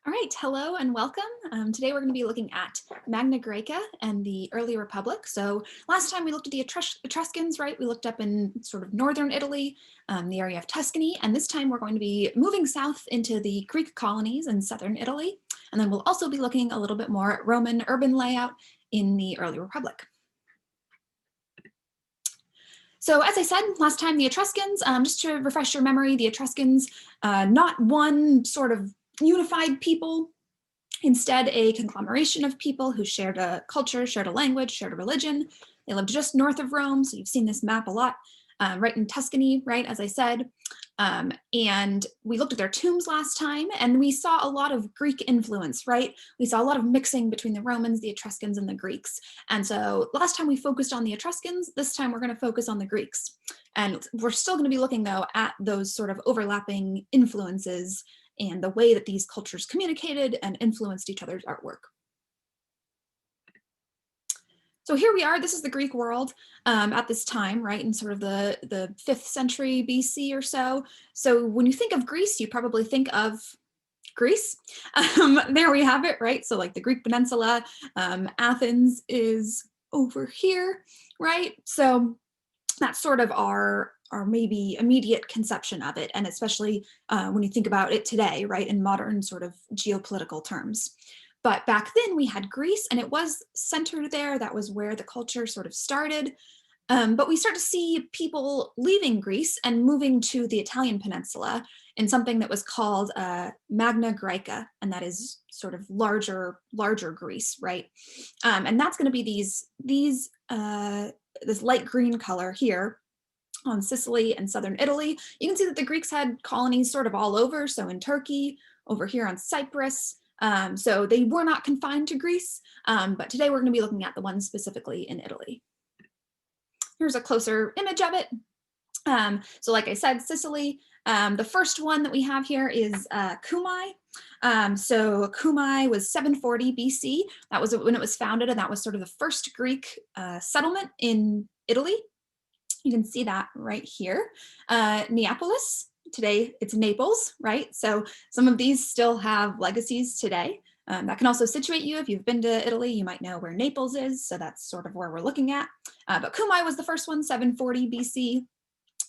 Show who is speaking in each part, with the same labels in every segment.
Speaker 1: All right, hello and welcome. Today we're going to be looking at Magna Graecia and the early Republic. So last time we looked at the Etruscans, right? We looked up in sort of northern Italy, the area of Tuscany, and this time we're going to be moving south into the Greek colonies in southern Italy. And then we'll also be looking a little bit more at Roman urban layout in the early Republic. So as I said last time, the Etruscans, just to refresh your memory, the Etruscans, not one sort of unified people, instead a conglomeration of people who shared a culture, shared a language, shared a religion. They lived just north of Rome, so you've seen this map a lot, right in Tuscany, right, as I said. And we looked at their tombs last time, and we saw a lot of Greek influence, right? We saw a lot of mixing between the Romans, the Etruscans, and the Greeks. And so last time we focused on the Etruscans, this time we're going to focus on the Greeks. And we're still going to be looking, though, at those sort of overlapping influences and the way that these cultures communicated and influenced each other's artwork. So here we are, this is the Greek world at this time, right, in sort of the 5th century BC or so. So when you think of Greece, you probably think of Greece. There we have it, right? So like the Greek peninsula, Athens is over here, right? So that's sort of our maybe immediate conception of it, and especially when you think about it today, right, in modern sort of geopolitical terms. But back then we had Greece, and it was centered there. That was where the culture sort of started. But we start to see people leaving Greece and moving to the Italian peninsula in something that was called Magna Graecia, and that is sort of larger Greece, right? And that's going to be this light green color here on Sicily and southern Italy. You can see that the Greeks had colonies sort of all over, so in Turkey, over here on Cyprus. So they were not confined to Greece, but today we're going to be looking at the ones specifically in Italy. Here's a closer image of it. So like I said, Sicily, the first one that we have here is Cumae. So Cumae was 740 BC. That was when it was founded, and that was sort of the first Greek settlement in Italy. You can see that right here. Neapolis, today it's Naples, right? So some of these still have legacies today. That can also situate you. If you've been to Italy, you might know where Naples is, so that's sort of where we're looking at. But Cumae was the first one, 740 BC.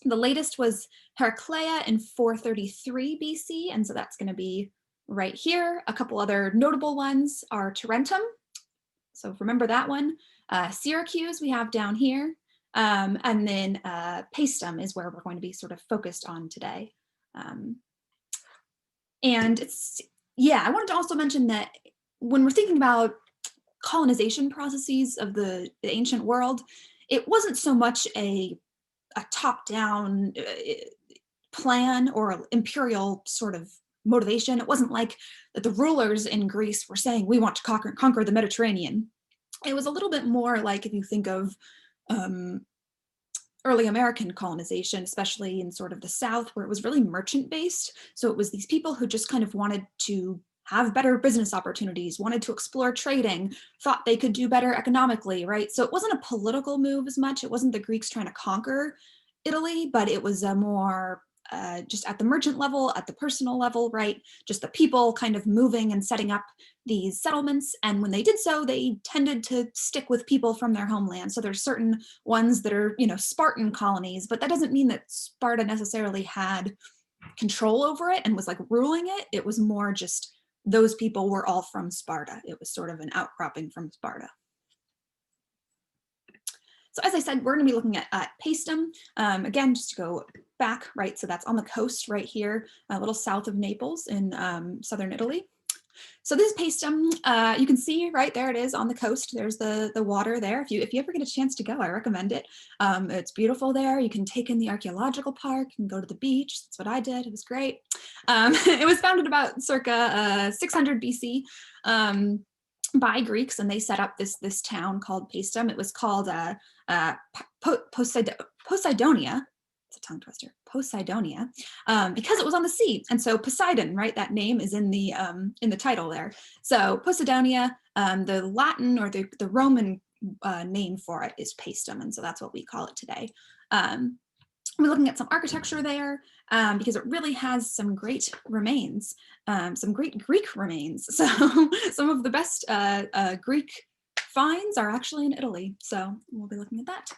Speaker 1: The latest was Heraclea in 433 BC, and so that's going to be right here. A couple other notable ones are Tarentum, so remember that one. Syracuse we have down here. And then Paestum is where we're going to be sort of focused on today. And I wanted to also mention that when we're thinking about colonization processes of the ancient world, it wasn't so much a top-down plan or imperial sort of motivation. It wasn't like that the rulers in Greece were saying, we want to conquer the Mediterranean. It was a little bit more like, if you think of early American colonization, especially in sort of the South, where it was really merchant-based. So it was these people who just kind of wanted to have better business opportunities, wanted to explore trading, thought they could do better economically, right? So it wasn't a political move as much. It wasn't the Greeks trying to conquer Italy, but it was a more just at the merchant level, at the personal level, right? Just the people kind of moving and setting up these settlements. And when they did so, they tended to stick with people from their homeland. So there's certain ones that are, Spartan colonies, but that doesn't mean that Sparta necessarily had control over it and was like ruling it. It was more just those people were all from Sparta. It was sort of an outcropping from Sparta. So as I said, we're going to be looking at Paestum. Again, just to go back, right? So that's on the coast right here, a little south of Naples in southern Italy. So this is Paestum. You can see right there it is on the coast. There's the water there. If you ever get a chance to go, I recommend it. It's beautiful there. You can take in the archaeological park and go to the beach. That's what I did. It was great. It was founded about circa 600 BC. By Greeks, and they set up this town called Paestum. It was called Poseidonia. It's a tongue twister. Poseidonia, because it was on the sea, and so Poseidon, right? That name is in the title there. So Poseidonia, the Latin or the Roman name for it is Paestum, and so that's what we call it today. We're looking at some architecture there. because it really has some great remains, some great Greek remains. So some of the best Greek finds are actually in Italy. So we'll be looking at that.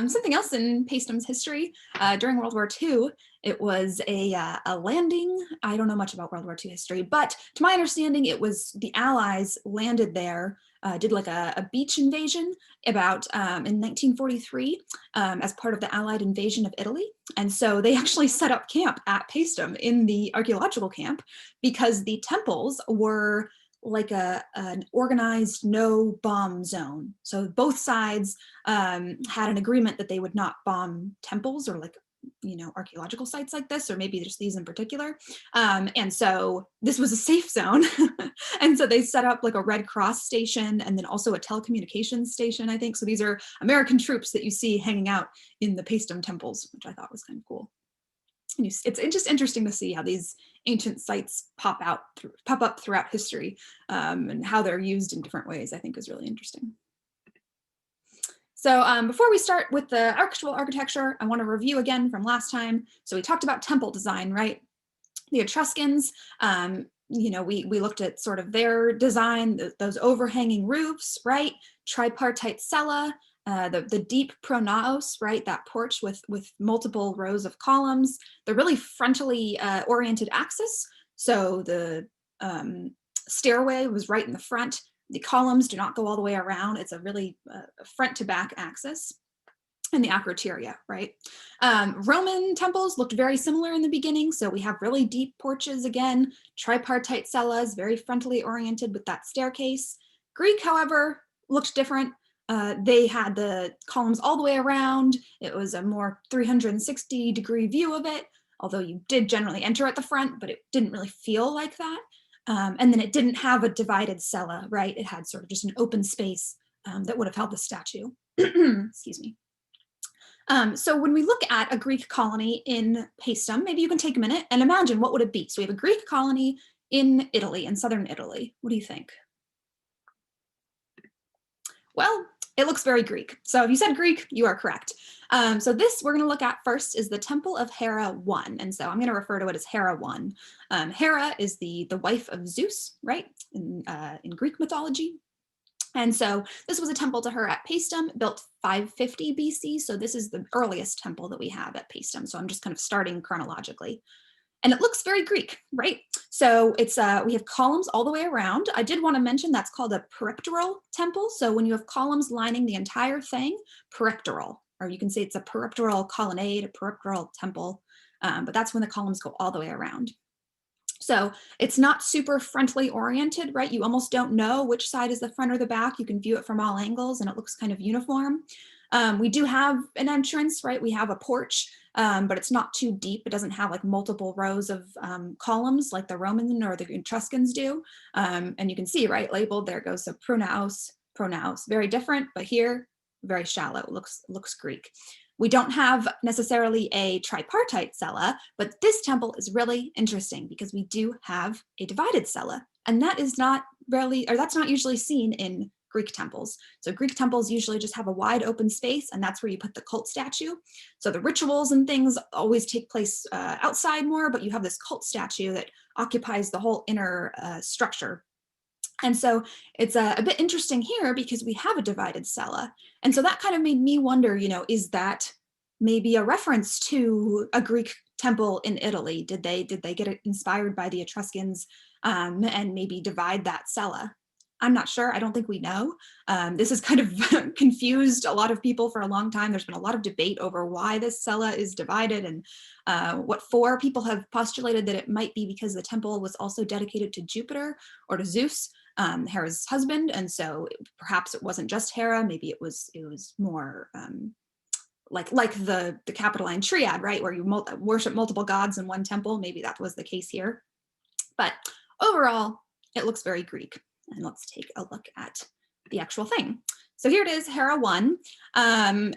Speaker 1: Something else in Paestum's history, during World War II, it was a landing. I don't know much about World War II history, but to my understanding, it was the Allies landed there, did like a beach invasion about in 1943 as part of the Allied invasion of Italy. And so they actually set up camp at Paestum in the archaeological camp because the temples were like an organized no bomb zone. So both sides had an agreement that they would not bomb temples or like, you know, archaeological sites like this, or maybe just these in particular. And so this was a safe zone. And so they set up like a Red Cross station and then also a telecommunications station, I think. So these are American troops that you see hanging out in the Paestum temples, which I thought was kind of cool. And it's just interesting to see how these ancient sites pop up throughout history, and how they're used in different ways, I think is really interesting. So before we start with the actual architecture, I want to review again from last time. So we talked about temple design, right? The Etruscans, you know, we looked at sort of their design, those overhanging roofs, right? Tripartite cella, the deep pronaos, right? That porch with multiple rows of columns, the really frontally oriented axis. So the stairway was right in the front. The columns do not go all the way around. It's a really front to back axis. And the acroteria, right? Roman temples looked very similar in the beginning. So we have really deep porches again, tripartite cellas, very frontally oriented with that staircase. Greek, however, looked different. They had the columns all the way around. It was a more 360-degree view of it, although you did generally enter at the front, but it didn't really feel like that. And then it didn't have a divided cella, right? It had sort of just an open space that would have held the statue. Excuse me. So when we look at a Greek colony in Paestum, maybe you can take a minute and imagine what would it be. So we have a Greek colony in Italy, in southern Italy. What do you think? Well, it looks very Greek. So if you said Greek, you are correct. So this we're going to look at first is the Temple of Hera I. And so I'm going to refer to it as Hera I. Hera is the wife of Zeus, right, in Greek mythology. And so this was a temple to her at Paestum, built 550 BC. So this is the earliest temple that we have at Paestum. So I'm just kind of starting chronologically. And it looks very Greek, right? So it's we have columns all the way around. I did want to mention that's called a peripteral temple. So when you have columns lining the entire thing, peripteral, or you can say it's a peripteral colonnade, a peripteral temple, but that's when the columns go all the way around. So it's not super frontally oriented, right? You almost don't know which side is the front or the back. You can view it from all angles and it looks kind of uniform. We do have an entrance, right? We have a porch, but it's not too deep. It doesn't have like multiple rows of columns like the Roman or the Etruscans do. And you can see, right, labeled, there goes, so pronaos, very different, but here, very shallow, looks Greek. We don't have necessarily a tripartite cella, but this temple is really interesting because we do have a divided cella, and that is not really, or that's not usually seen in Greek temples. So Greek temples usually just have a wide open space, and that's where you put the cult statue. So the rituals and things always take place outside more, but you have this cult statue that occupies the whole inner structure. And so it's a bit interesting here because we have a divided cella. And so that kind of made me wonder, you know, is that maybe a reference to a Greek temple in Italy? Did they get inspired by the Etruscans and maybe divide that cella? I'm not sure. I don't think we know. This has kind of confused a lot of people for a long time. There's been a lot of debate over why this cella is divided and what for. People have postulated that it might be because the temple was also dedicated to Jupiter or to Zeus, Hera's husband, and so perhaps it wasn't just Hera. Maybe it was more like the Capitoline triad, right, where you worship multiple gods in one temple. Maybe that was the case here, but overall, it looks very Greek. And let's take a look at the actual thing. So here it is, Hera I.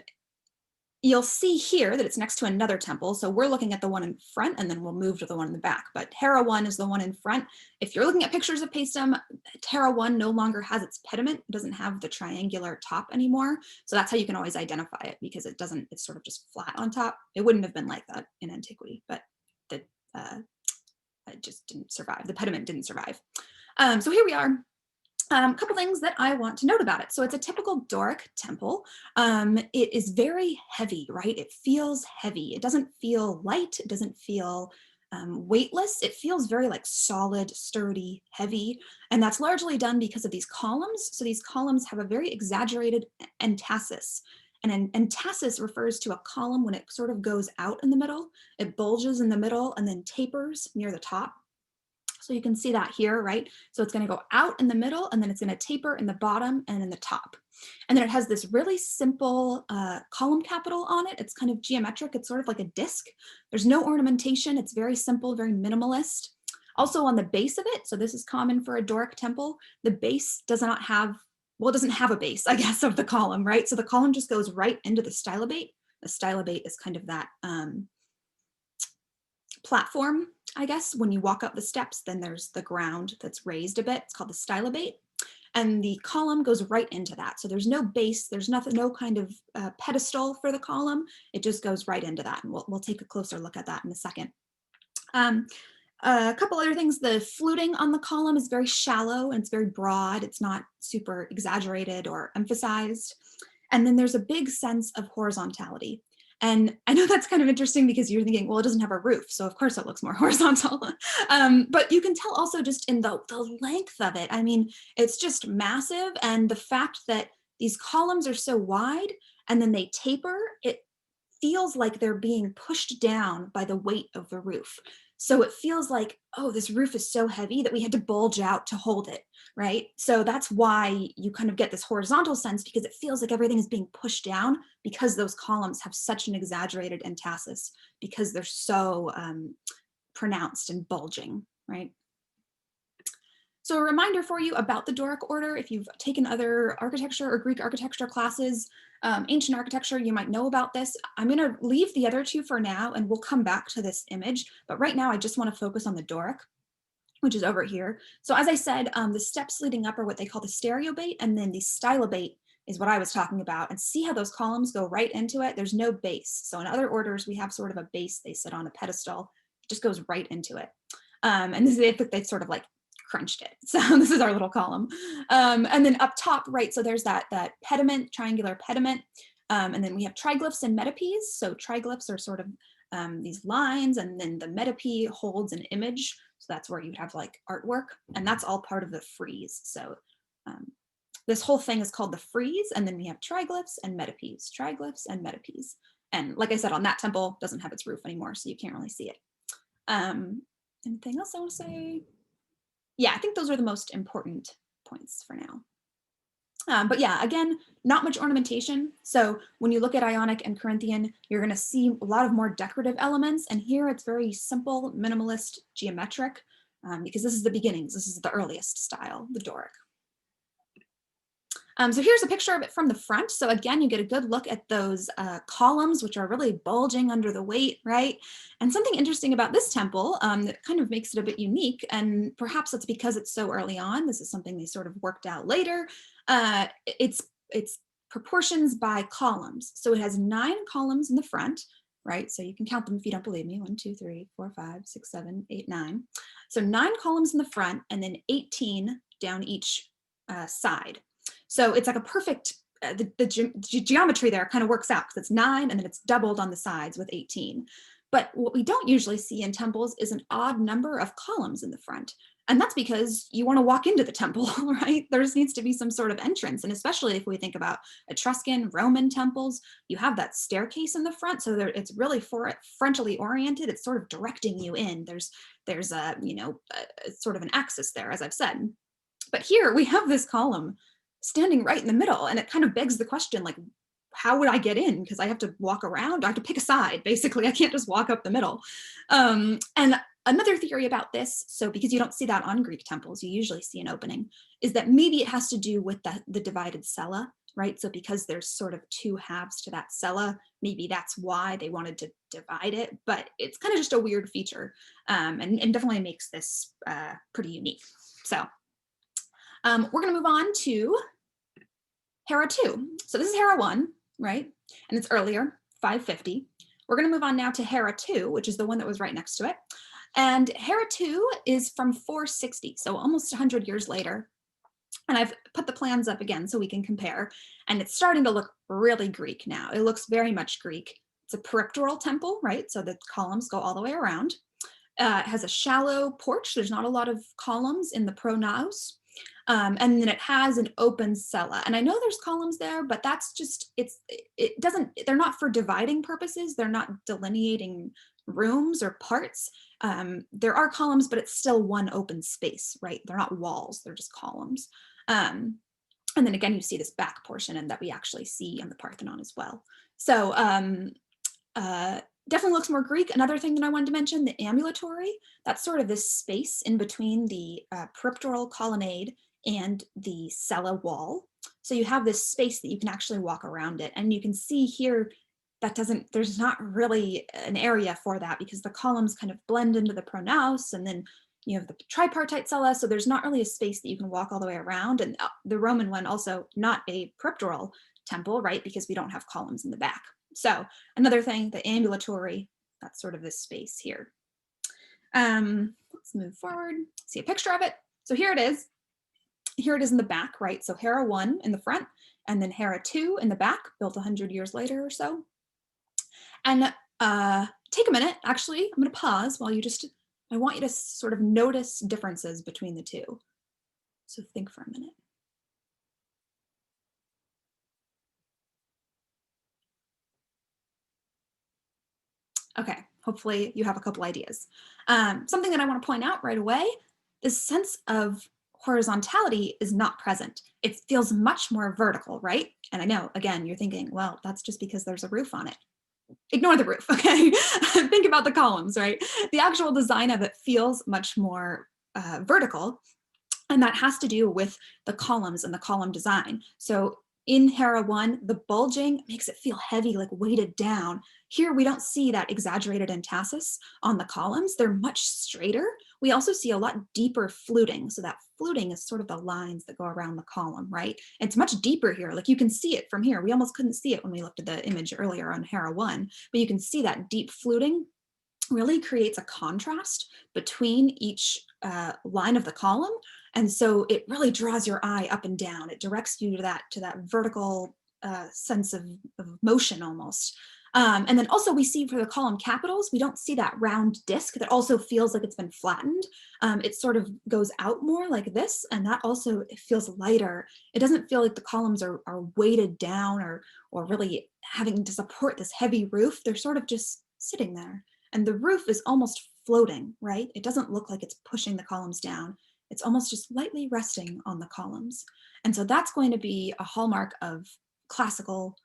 Speaker 1: You'll see here that it's next to another temple. So we're looking at the one in front, and then we'll move to the one in the back. But Hera I is the one in front. If you're looking at pictures of Paestum, Hera I no longer has its pediment. It doesn't have the triangular top anymore. So that's how you can always identify it, because it's sort of just flat on top. It wouldn't have been like that in antiquity, but it just didn't survive. The pediment didn't survive. So here we are. A couple things that I want to note about it. So it's a typical Doric temple. It is very heavy, right? It feels heavy. It doesn't feel light. It doesn't feel weightless. It feels very like solid, sturdy, heavy. And that's largely done because of these columns. So these columns have a very exaggerated entasis. And an entasis refers to a column when it sort of goes out in the middle. It bulges in the middle and then tapers near the top. So you can see that here, right? So it's going to go out in the middle and then it's going to taper in the bottom and in the top. And then it has this really simple column capital on it. It's kind of geometric. It's sort of like a disc. There's no ornamentation. It's very simple, very minimalist. Also on the base of it, so this is common for a Doric temple, the base does not have, well, it doesn't have a base, I guess, of the column, right? So the column just goes right into the stylobate. The stylobate is kind of that platform, I guess. When you walk up the steps, then there's the ground that's raised a bit. It's called the stylobate. And the column goes right into that. So there's no base, there's nothing, no kind of pedestal for the column. It just goes right into that. And we'll take a closer look at that in a second. A couple other things, the fluting on the column is very shallow and it's very broad. It's not super exaggerated or emphasized. And then there's a big sense of horizontality. And I know that's kind of interesting because you're thinking, well, it doesn't have a roof, so of course it looks more horizontal. But you can tell also just in the length of it. I mean, it's just massive. And the fact that these columns are so wide and then they taper, it feels like they're being pushed down by the weight of the roof. So it feels like, oh, this roof is so heavy that we had to bulge out to hold it, right? So that's why you kind of get this horizontal sense, because it feels like everything is being pushed down because those columns have such an exaggerated entasis, because they're so pronounced and bulging, right? So a reminder for you about the Doric order, if you've taken other architecture or Greek architecture classes, ancient architecture, you might know about this. I'm going to leave the other two for now and we'll come back to this image. But right now I just want to focus on the Doric, which is over here. So as I said, the steps leading up are what they call the stereobate, and then the stylobate is what I was talking about. And see how those columns go right into it? There's no base. So in other orders, we have sort of a base. They sit on a pedestal. It just goes right into it. And this is, they sort of like crunched it. So this is our little column. And then up top, right, so there's that pediment, triangular pediment. And then we have triglyphs and metopes. So triglyphs are sort of these lines, and then the metope holds an image. So that's where you'd have like artwork, and that's all part of the frieze. So this whole thing is called the frieze, and then we have triglyphs and metopes, triglyphs and metopes. And like I said, on that temple, doesn't have its roof anymore, so you can't really see it. Anything else I want to say? Yeah, I think those are the most important points for now. But yeah, again, not much ornamentation. So when you look at Ionic and Corinthian, you're going to see a lot of more decorative elements. And here it's very simple, minimalist, geometric, because this is the beginnings. This is the earliest style, the Doric. So here's a picture of it from the front. So again, you get a good look at those columns, which are really bulging under the weight, right? And something interesting about this temple that kind of makes it a bit unique, and perhaps it's because it's so early on, this is something they sort of worked out later, it's proportions by columns. So it has 9 columns in the front, right? So you can count them if you don't believe me. 1, 2, 3, 4, 5, 6, 7, 8, 9. So 9 columns in the front and then 18 down each side. So it's like a perfect, the geometry there kind of works out because it's 9 and then it's doubled on the sides with 18. But what we don't usually see in temples is an odd number of columns in the front. And that's because you want to walk into the temple, right? There just needs to be some sort of entrance. And especially if we think about Etruscan, Roman temples, you have that staircase in the front. So it's really frontally oriented. It's sort of directing you in. There's a, sort of an axis there, as I've said. But here we have this column standing right in the middle, and it kind of begs the question, like, how would I get in? Because I have to walk around. I have to pick a side, basically. I can't just walk up the middle. And another theory about this, so because you don't see that on Greek temples, you usually see an opening, is that maybe it has to do with the divided cella, right? So because there's sort of 2 halves to that cella, maybe that's why they wanted to divide it, but it's kind of just a weird feature, and definitely makes this pretty unique. So we're going to move on to Hera II. So this is Hera I, right? And it's earlier, 550. We're going to move on now to Hera II, which is the one that was right next to it. And Hera II is from 460, so almost 100 years later. And I've put the plans up again so we can compare. And it's starting to look really Greek now. It looks very much Greek. It's a peripteral temple, right? So the columns go all the way around. It has a shallow porch. There's not a lot of columns in the pronaos. And then it has an open cella. And I know there's columns there, but that's just, they're not for dividing purposes. They're not delineating rooms or parts. There are columns, but it's still one open space, right? They're not walls, they're just columns. And then again, you see this back portion and that we actually see on the Parthenon as well. So definitely looks more Greek. Another thing that I wanted to mention, the ambulatory, that's sort of this space in between the peripteral colonnade and the cella wall. So you have this space that you can actually walk around it. And you can see here that there's not really an area for that because the columns kind of blend into the pronaos, and then you have the tripartite cella. So there's not really a space that you can walk all the way around. And the Roman one also not a peripteral temple, right? Because we don't have columns in the back. So another thing, the ambulatory, that's sort of this space here. Let's move forward, see a picture of it. So here it is. Here it is in the back, right? So Hera I in the front, and then Hera II in the back, built 100 years later or so. And take a minute, actually, I'm gonna pause while I want you to sort of notice differences between the two. So think for a minute. Okay, hopefully you have a couple ideas. Something that I want to point out right away, this sense of horizontality is not present. It feels much more vertical, right? And I know, again, you're thinking, well, that's just because there's a roof on it. Ignore the roof, okay? Think about the columns, right? The actual design of it feels much more vertical, and that has to do with the columns and the column design. So in Hera I, the bulging makes it feel heavy, like weighted down. Here, we don't see that exaggerated entasis on the columns. They're much straighter. We also see a lot deeper fluting. So that fluting is sort of the lines that go around the column, right? It's much deeper here. Like you can see it from here. We almost couldn't see it when we looked at the image earlier on Hera I, but you can see that deep fluting really creates a contrast between each line of the column. And so it really draws your eye up and down. It directs you to that vertical sense of motion almost. And then also we see for the column capitals, we don't see that round disc that also feels like it's been flattened. It sort of goes out more like this, and that also it feels lighter. It doesn't feel like the columns are weighted down or really having to support this heavy roof. They're sort of just sitting there. And the roof is almost floating, right? It doesn't look like it's pushing the columns down. It's almost just lightly resting on the columns. And so that's going to be a hallmark of classical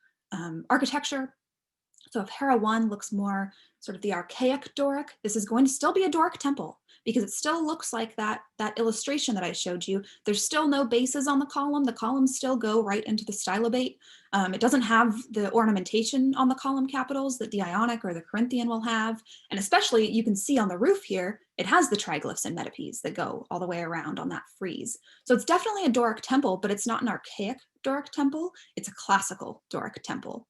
Speaker 1: architecture. So if Hera I looks more sort of the archaic Doric, this is going to still be a Doric temple because it still looks like that illustration that I showed you. There's still no bases on the column. The columns still go right into the stylobate. It doesn't have the ornamentation on the column capitals that the Ionic or the Corinthian will have. And especially you can see on the roof here, it has the triglyphs and metopes that go all the way around on that frieze. So it's definitely a Doric temple, but it's not an archaic Doric temple. It's a classical Doric temple.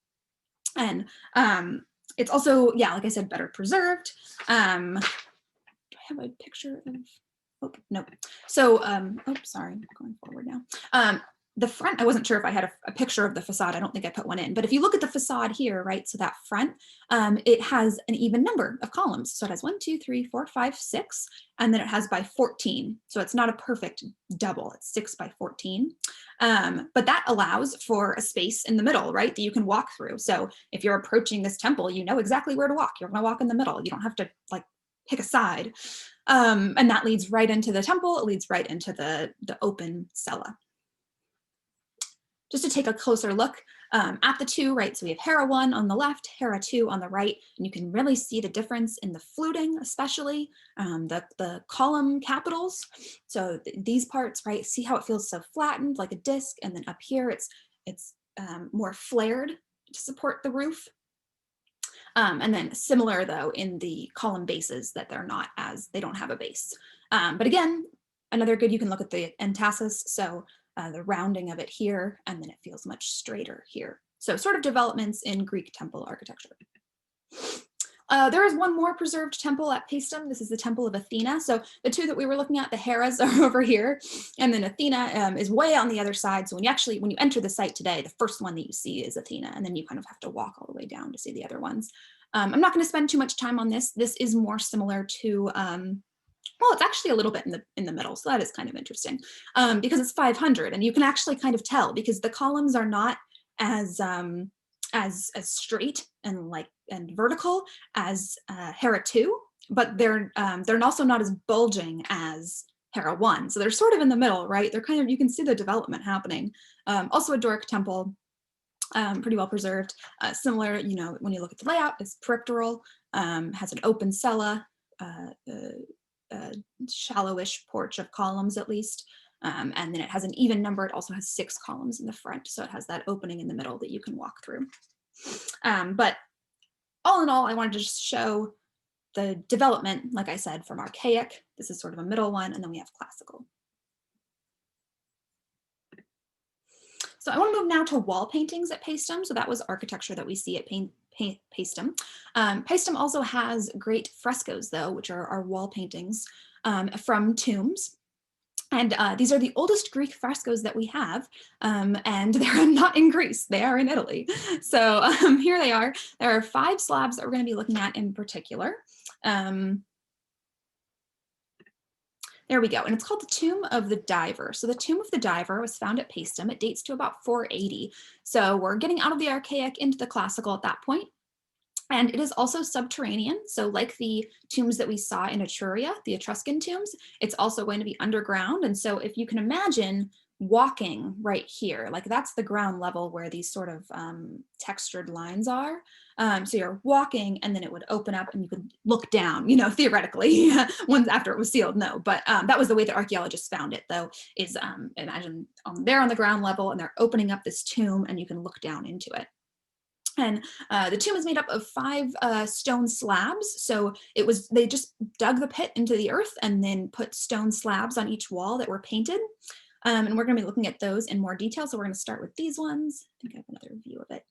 Speaker 1: And it's also, yeah, like I said, better preserved. Do I have a picture of, oh, no. So, oh, sorry, I'm going forward now. The front, I wasn't sure if I had a picture of the facade. I don't think I put one in, but if you look at the facade here, right, so that front, it has an even number of columns. So it has 1, 2, 3, 4, 5, 6, and then it has by 14. So it's not a perfect double, it's 6 by 14. But that allows for a space in the middle, right, that you can walk through. So if you're approaching this temple, you know exactly where to walk. You're gonna walk in the middle. You don't have to like pick a side. And that leads right into the temple. It leads right into the open cella. Just to take a closer look at the two, right? So we have Hera I on the left, Hera II on the right, and you can really see the difference in the fluting, especially the column capitals. So these parts, right? See how it feels so flattened like a disc, and then up here it's more flared to support the roof. And then similar though in the column bases that they don't have a base. But again, another good, you can look at the entasis. So the rounding of it here, and then it feels much straighter here. So sort of developments in Greek temple architecture. There is one more preserved temple at Paestum. This is the Temple of Athena. So the two that we were looking at, the Heras, are over here, and then Athena is way on the other side. So when you enter the site today, the first one that you see is Athena, and then you kind of have to walk all the way down to see the other ones. I'm not going to spend too much time on this. This is more similar to well, it's actually a little bit in the middle, so that is kind of interesting because it's 500, and you can actually kind of tell because the columns are not as straight and vertical as Hera II, but they're also not as bulging as Hera I. So they're sort of in the middle, right? They're kind of, you can see the development happening. Also a Doric temple, pretty well preserved. Similar, you know, when you look at the layout, it's peripteral, has an open cella, shallowish porch of columns at least. And then it has an even number. It also has 6 columns in the front. So it has that opening in the middle that you can walk through. But all in all, I wanted to just show the development, like I said, from Archaic. This is sort of a middle one, and then we have Classical. So I want to move now to wall paintings at Paestum. So that was architecture that we see at Paestum. Paestum also has great frescoes, though, which are wall paintings from tombs. And these are the oldest Greek frescoes that we have, and they're not in Greece, they are in Italy. So here they are. There are 5 slabs that we're going to be looking at in particular. There we go, and it's called the Tomb of the Diver. So the Tomb of the Diver was found at Paestum. It dates to about 480. So we're getting out of the Archaic into the Classical at that point. And it is also subterranean. So like the tombs that we saw in Etruria, the Etruscan tombs, it's also going to be underground. And so if you can imagine walking right here, like that's the ground level where these sort of textured lines are. So you're walking and then it would open up and you could look down, you know, theoretically, once after it was sealed, no. But that was the way that archaeologists found it, though, is imagine they're on the ground level and they're opening up this tomb and you can look down into it. And the tomb is made up of 5 stone slabs. So they just dug the pit into the earth and then put stone slabs on each wall that were painted. And we're going to be looking at those in more detail. So we're going to start with these ones. I think I have another view of it.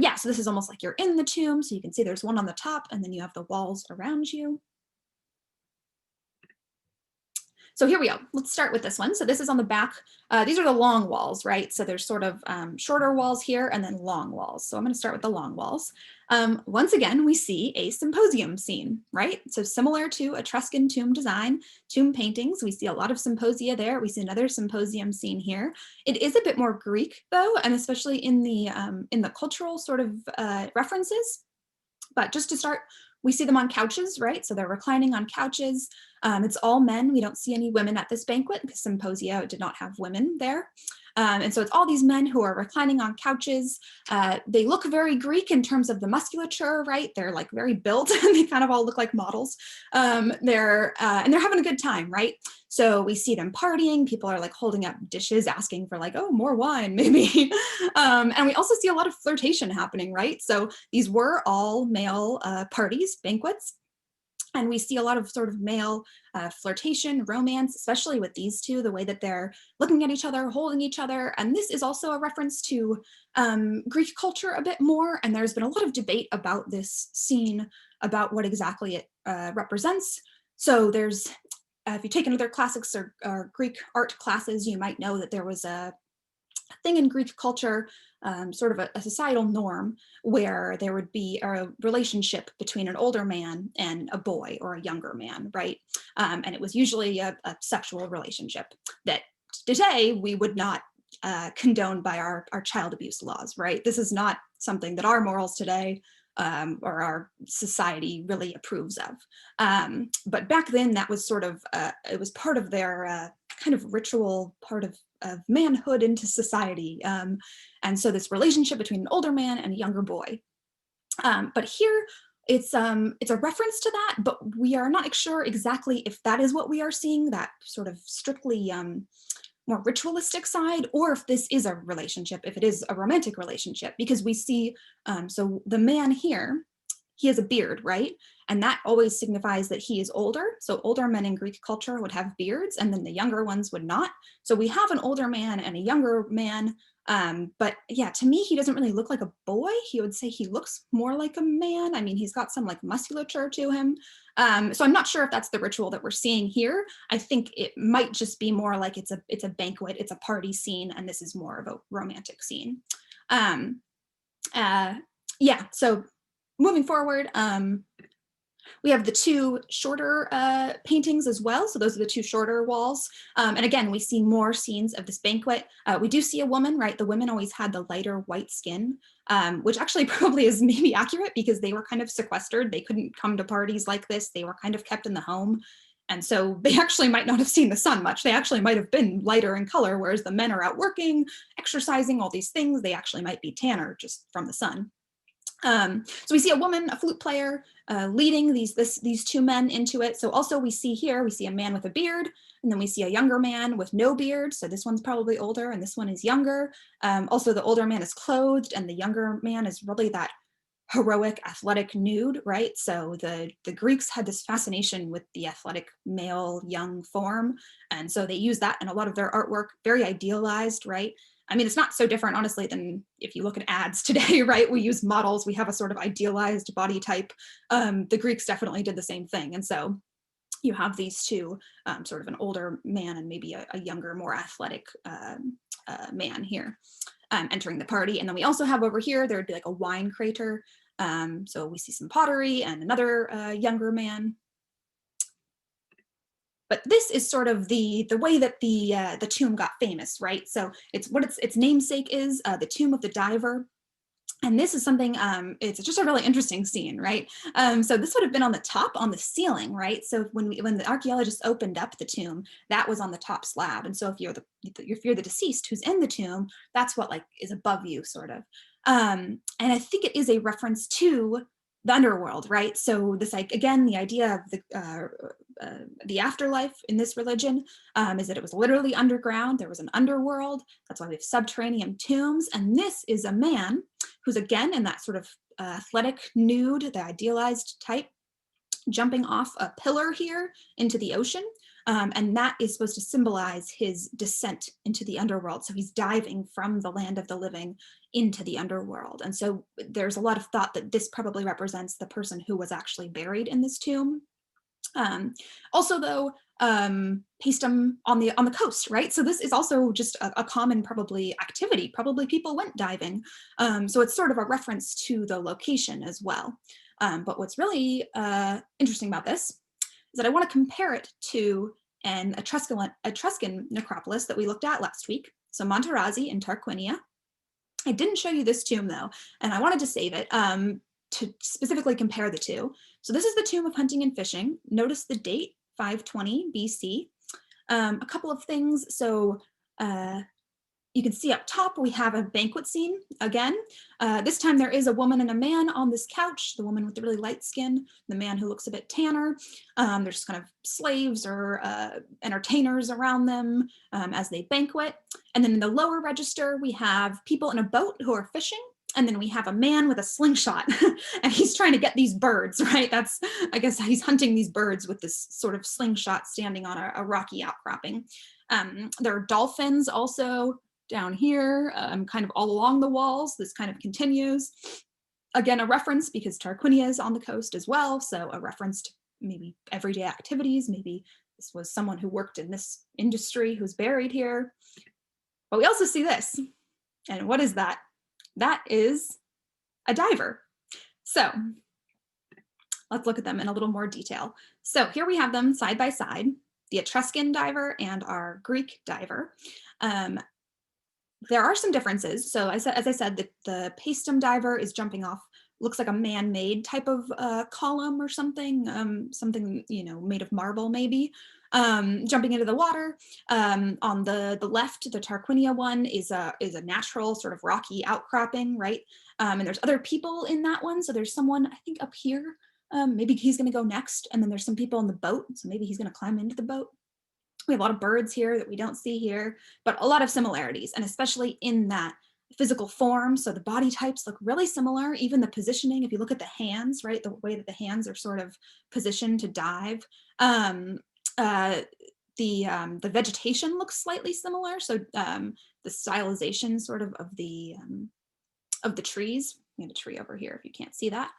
Speaker 1: Yeah, so this is almost like you're in the tomb. So you can see there's one on the top and then you have the walls around you. So here we go. Let's start with this one. So this is on the back. These are the long walls, right? So there's sort of shorter walls here and then long walls. So I'm going to start with the long walls. Once again, we see a symposium scene, right? So similar to Etruscan tomb design, tomb paintings, we see a lot of symposia there. We see another symposium scene here. It is a bit more Greek, though, and especially in the cultural sort of references. But just to start, we see them on couches, right? So they're reclining on couches. It's all men. We don't see any women at this banquet because Symposia did not have women there. And so it's all these men who are reclining on couches. They look very Greek in terms of the musculature, right? They're like very built and they kind of all look like models. And they're having a good time, right? So we see them partying. People are like holding up dishes, asking for like, oh, more wine, maybe. And we also see a lot of flirtation happening, right? So these were all male parties, banquets. And we see a lot of sort of male flirtation, romance, especially with these two, the way that they're looking at each other, holding each other. And this is also a reference to Greek culture a bit more. And there's been a lot of debate about this scene, about what exactly it represents. So there's, if you take another classics or Greek art classes, you might know that there was a thing in Greek culture, sort of a societal norm, where there would be a relationship between an older man and a boy or a younger man, right? And it was usually a sexual relationship that today we would not condone by our child abuse laws, right? This is not something that our morals today or our society really approves of. But back then that was sort of, it was part of their kind of ritual part of manhood into society. And so this relationship between an older man and a younger boy. But here it's a reference to that, but we are not sure exactly if that is what we are seeing, that sort of strictly more ritualistic side, or if this is a relationship, if it is a romantic relationship, because we see, so the man here, he has a beard, right? And that always signifies that he is older. So older men in Greek culture would have beards, and then the younger ones would not. So we have an older man and a younger man. But yeah, to me, he doesn't really look like a boy. He would say he looks more like a man. I mean, he's got some like musculature to him. So I'm not sure if that's the ritual that we're seeing here. I think it might just be more like it's a banquet, it's a party scene, and this is more of a romantic scene. Yeah, so moving forward, we have the two shorter paintings as well. So those are the two shorter walls. And again, we see more scenes of this banquet. We do see a woman, right? The women always had the lighter white skin, which actually probably is maybe accurate because they were kind of sequestered. They couldn't come to parties like this. They were kind of kept in the home. And so they actually might not have seen the sun much. They actually might have been lighter in color, whereas the men are out working, exercising, all these things. They actually might be tanner just from the sun. So we see a woman, a flute player, leading these two men into it. So also we see a man with a beard, and then we see a younger man with no beard. So this one's probably older and this one is younger. Also the older man is clothed and the younger man is really that heroic athletic nude, right? So the Greeks had this fascination with the athletic male young form. And so they use that in a lot of their artwork, very idealized, right? I mean, it's not so different, honestly, than if you look at ads today, right? We use models, we have a sort of idealized body type. The Greeks definitely did the same thing. And so you have these two, sort of an older man and maybe a younger, more athletic man here entering the party. And then we also have over here, there would be like a wine crater. So we see some pottery and another younger man. But this is sort of the way that the tomb got famous, right? So it's what its namesake is, the tomb of the diver. And this is something, it's just a really interesting scene, right? So this would have been on the top, on the ceiling, right? So when the archaeologists opened up the tomb, that was on the top slab. And so if you're the deceased who's in the tomb, that's what like is above you, sort of. And I think it is a reference to the underworld, right? So this, like, again, the idea of the afterlife in this religion is that it was literally underground. There was an underworld. That's why we have subterranean tombs. And this is a man who's again in that sort of athletic nude, the idealized type, jumping off a pillar here into the ocean. And that is supposed to symbolize his descent into the underworld. So he's diving from the land of the living into the underworld. And so there's a lot of thought that this probably represents the person who was actually buried in this tomb. Also, though, Paestum on the coast, right? So this is also just a common probably activity. Probably people went diving. So it's sort of a reference to the location as well. But what's really interesting about this is that I want to compare it to an Etruscan necropolis that we looked at last week. So Monterazzi in Tarquinia. I didn't show you this tomb though, and I wanted to save it to specifically compare the two. So this is the tomb of hunting and fishing. Notice the date, 520 BC. A couple of things. So you can see up top, we have a banquet scene again. This time there is a woman and a man on this couch, the woman with the really light skin, the man who looks a bit tanner. There's kind of slaves or entertainers around them as they banquet. And then in the lower register, we have people in a boat who are fishing. And then we have a man with a slingshot and he's trying to get these birds, right? I guess he's hunting these birds with this sort of slingshot standing on a rocky outcropping. There are dolphins also down here, kind of all along the walls. This kind of continues. Again, a reference because Tarquinia is on the coast as well. So a reference to maybe everyday activities. Maybe this was someone who worked in this industry who's buried here. But we also see this. And what is that? That is a diver. So let's look at them in a little more detail. So here we have them side by side, the Etruscan diver and our Greek diver. There are some differences. So as I said, the Paestum diver is jumping off, looks like a man-made type of column or something, something, made of marble maybe, jumping into the water. On the left, the Tarquinia one is a natural sort of rocky outcropping, right? And there's other people in that one. So there's someone, I think, up here. Maybe he's going to go next. And then there's some people in the boat. So maybe he's going to climb into the boat. We have a lot of birds here that we don't see here, but a lot of similarities, and especially in that physical form. So the body types look really similar, even the positioning. If you look at the hands, right, the way that the hands are sort of positioned to dive. The vegetation looks slightly similar. So the stylization sort of the trees. We have a tree over here if you can't see that.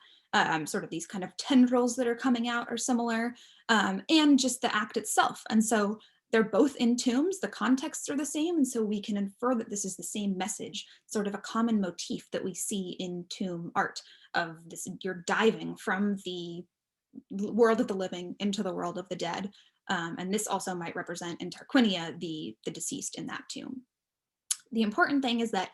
Speaker 1: Sort of these kind of tendrils that are coming out are similar, and just the act itself. And so they're both in tombs, the contexts are the same, and so we can infer that this is the same message, sort of a common motif that we see in tomb art of this, you're diving from the world of the living into the world of the dead. And this also might represent in Tarquinia, the deceased in that tomb. The important thing is that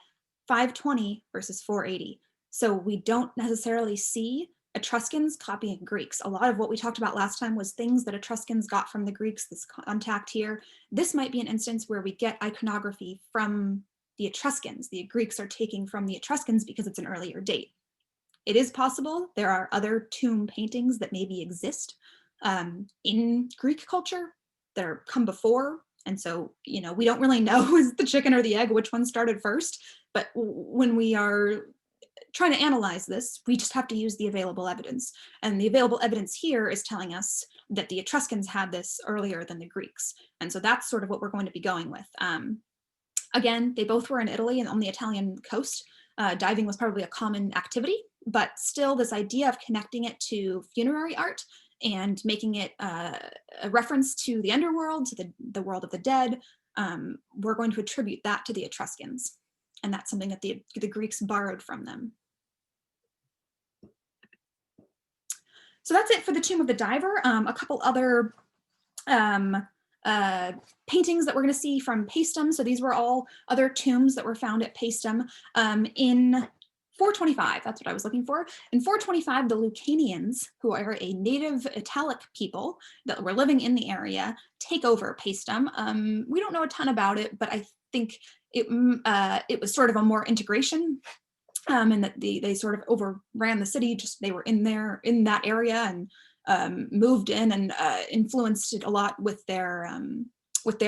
Speaker 1: 520 versus 480. So we don't necessarily see Etruscans copying Greeks. A lot of what we talked about last time was things that Etruscans got from the Greeks, this contact here. This might be an instance where we get iconography from the Etruscans. The Greeks are taking from the Etruscans because it's an earlier date. It is possible there are other tomb paintings that maybe exist in Greek culture that are come before. And so, you know, we don't really know is the chicken or the egg, which one started first. But when we are trying to analyze this, we just have to use the available evidence. And the available evidence here is telling us that the Etruscans had this earlier than the Greeks. And so that's sort of what we're going to be going with. Again, they both were in Italy and on the Italian coast. Diving was probably a common activity, but still this idea of connecting it to funerary art and making it a reference to the underworld, to the world of the dead, we're going to attribute that to the Etruscans. And that's something that the Greeks borrowed from them. So that's it for the Tomb of the Diver. A couple other paintings that we're going to see from Paestum. So these were all other tombs that were found at Paestum in 425. That's what I was looking for. In 425, the Lucanians, who are a native Italic people that were living in the area, take over Paestum. We don't know a ton about it, but I think it was sort of a more integration, and that they sort of overran the city. Just they were in that area and moved in and influenced it a lot with their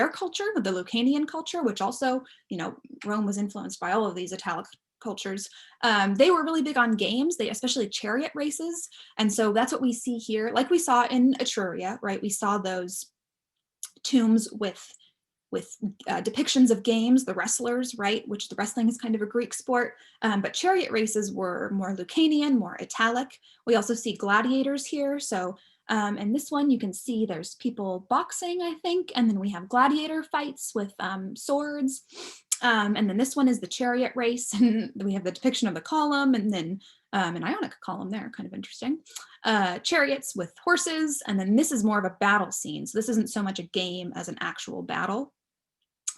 Speaker 1: culture, with the Lucanian culture, which also, you know, Rome was influenced by all of these Italic cultures. They were really big on games, especially chariot races. And so that's what we see here, like we saw in Etruria, right? We saw those tombs with depictions of games, the wrestlers, right? Which the wrestling is kind of a Greek sport, but chariot races were more Lucanian, more Italic. We also see gladiators here. So in this one, you can see there's people boxing, I think, and then we have gladiator fights with swords. And then this one is the chariot race, and we have the depiction of the column, and then an Ionic column there, kind of interesting. Chariots with horses, and then this is more of a battle scene. So this isn't so much a game as an actual battle.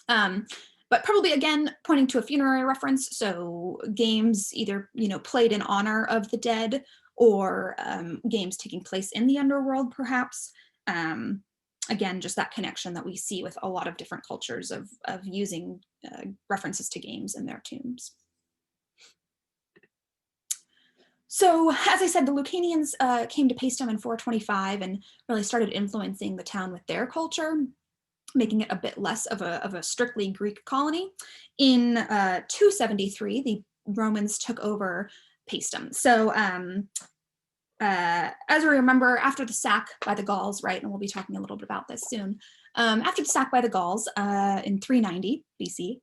Speaker 1: But probably, again, pointing to a funerary reference. So games either, you know, played in honor of the dead, or games taking place in the underworld, perhaps. Again, just that connection that we see with a lot of different cultures of using references to games in their tombs. So, as I said, the Lucanians came to Paestum in 425 and really started influencing the town with their culture, making it a bit less of a strictly Greek colony. In 273, the Romans took over Paestum. So as we remember, after the sack by the Gauls, right, and we'll be talking a little bit about this soon, after the sack by the Gauls in 390 BC,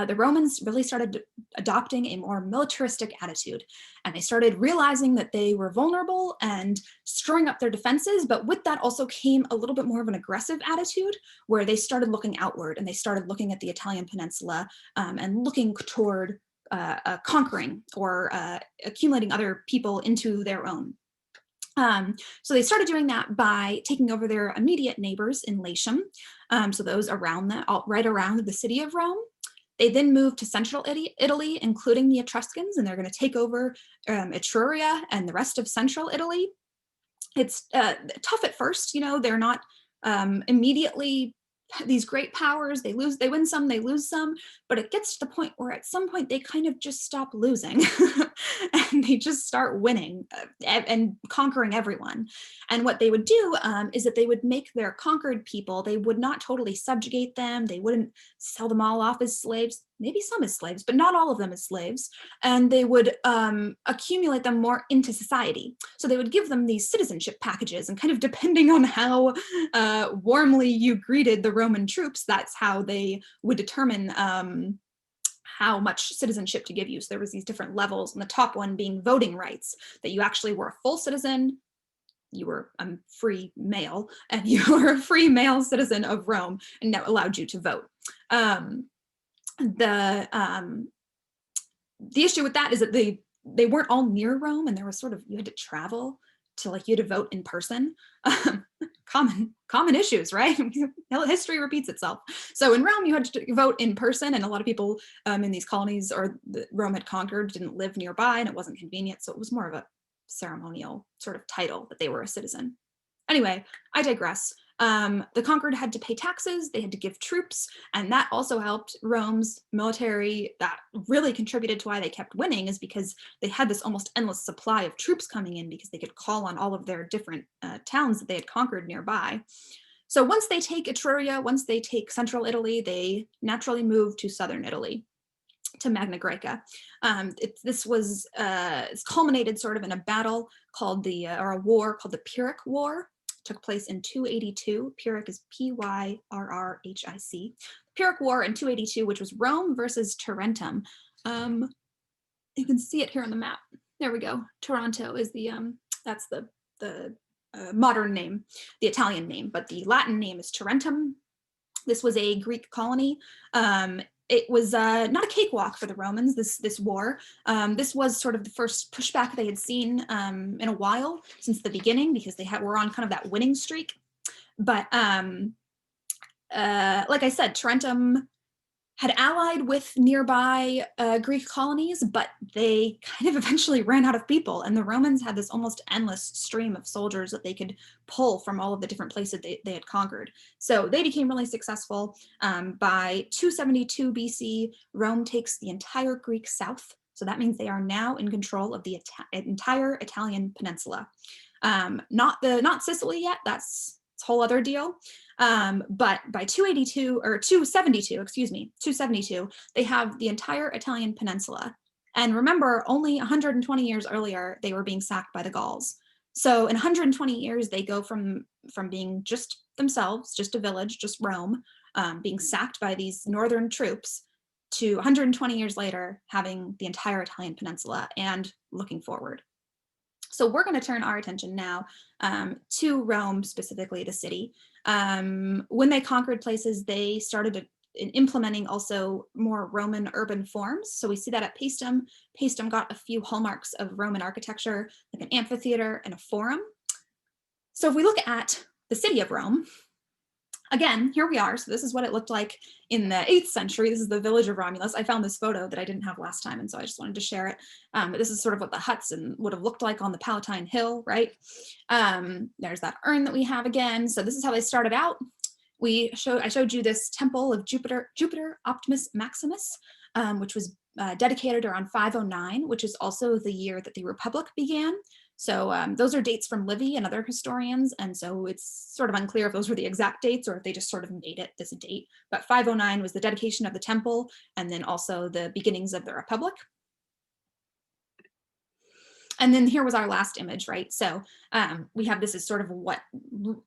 Speaker 1: the Romans really started adopting a more militaristic attitude, and they started realizing that they were vulnerable and storing up their defenses, but with that also came a little bit more of an aggressive attitude, where they started looking outward and they started looking at the Italian peninsula and looking toward conquering or accumulating other people into their own. So they started doing that by taking over their immediate neighbors in Latium, so those around right around the city of Rome. They then moved to central Italy, including the Etruscans, and they're going to take over Etruria and the rest of central Italy. It's tough at first, you know, they're not immediately these great powers. They win some, they lose some, but it gets to the point where at some point they kind of just stop losing. and they just start winning and conquering everyone. And what they would do is that they would make their conquered people, they would not totally subjugate them, they wouldn't sell them all off as slaves, maybe some as slaves, but not all of them as slaves, and they would accumulate them more into society. So they would give them these citizenship packages, and kind of depending on how warmly you greeted the Roman troops, that's how they would determine how much citizenship to give you. So there was these different levels, and the top one being voting rights, that you actually were a full citizen, you were a free male, and you were a free male citizen of Rome, and that allowed you to vote. The issue with that is that they weren't all near Rome, and there was sort of, you had to travel to, like, you had to vote in person. Common issues, right? History repeats itself. So in Rome, you had to vote in person, and a lot of people in these colonies or Rome had conquered didn't live nearby, and it wasn't convenient. So it was more of a ceremonial sort of title that they were a citizen. Anyway, I digress. The conquered had to pay taxes, they had to give troops, and that also helped Rome's military. That really contributed to why they kept winning, is because they had this almost endless supply of troops coming in, because they could call on all of their different towns that they had conquered nearby. So once they take Etruria, once they take central Italy, they naturally move to southern Italy, to Magna Graecia. This was it's culminated sort of in a battle called or a war called the Pyrrhic War. Took place in 282. Pyrrhic is Pyrrhic. Pyrrhic War in 282, which was Rome versus Tarentum. You can see it here on the map. There we go. Taranto is that's the modern name, the Italian name, but the Latin name is Tarentum. This was a Greek colony. It was not a cakewalk for the Romans, this war. This was sort of the first pushback they had seen in a while since the beginning, because they were on kind of that winning streak. But like I said, Tarentum had allied with nearby Greek colonies, but they kind of eventually ran out of people, and the Romans had this almost endless stream of soldiers that they could pull from all of the different places they had conquered. So they became really successful. By 272 BC, Rome takes the entire Greek south. So that means they are now in control of the entire Italian peninsula. Not Sicily yet, that's a whole other deal. But by 272, they have the entire Italian peninsula. And remember, only 120 years earlier, they were being sacked by the Gauls. So in 120 years, they go from being just themselves, just a village, just Rome, being sacked by these northern troops, to 120 years later, having the entire Italian peninsula and looking forward. So we're going to turn our attention now to Rome, specifically the city. When they conquered places, they started implementing also more Roman urban forms. So we see that at Paestum. Paestum got a few hallmarks of Roman architecture, like an amphitheater and a forum. So if we look at the city of Rome, again, here we are. So this is what it looked like in the 8th century. This is the village of Romulus. I found this photo that I didn't have last time, and so I just wanted to share it. But this is sort of what the huts would have looked like on the Palatine Hill, right? There's that urn that we have again. So this is how they started out. I showed you this temple of Jupiter Optimus Maximus, which was dedicated around 509, which is also the year that the Republic began. So those are dates from Livy and other historians, and so it's sort of unclear if those were the exact dates or if they just sort of made it this date. But 509 was the dedication of the temple, and then also the beginnings of the Republic. And then here was our last image, right? So we have this as sort of what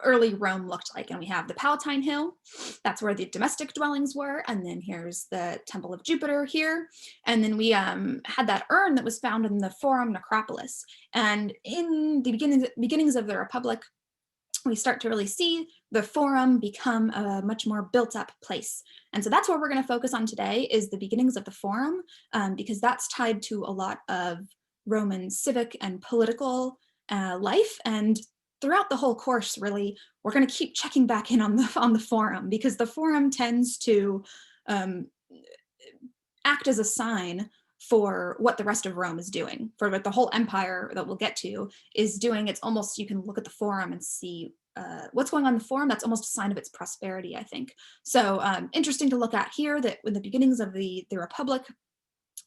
Speaker 1: early Rome looked like. And we have the Palatine Hill. That's where the domestic dwellings were. And then here's the Temple of Jupiter here. And then we had that urn that was found in the Forum Necropolis. And in the beginnings of the Republic, we start to really see the Forum become a much more built up place. And so that's what we're going to focus on today, is the beginnings of the Forum, because that's tied to a lot of Roman civic and political life. And throughout the whole course, really, we're going to keep checking back in on the Forum, because the Forum tends to act as a sign for what the rest of Rome is doing, for what the whole empire that we'll get to is doing. It's almost, you can look at the Forum and see what's going on in the Forum. That's almost a sign of its prosperity, I think. So interesting to look at here, that in the beginnings of the Republic,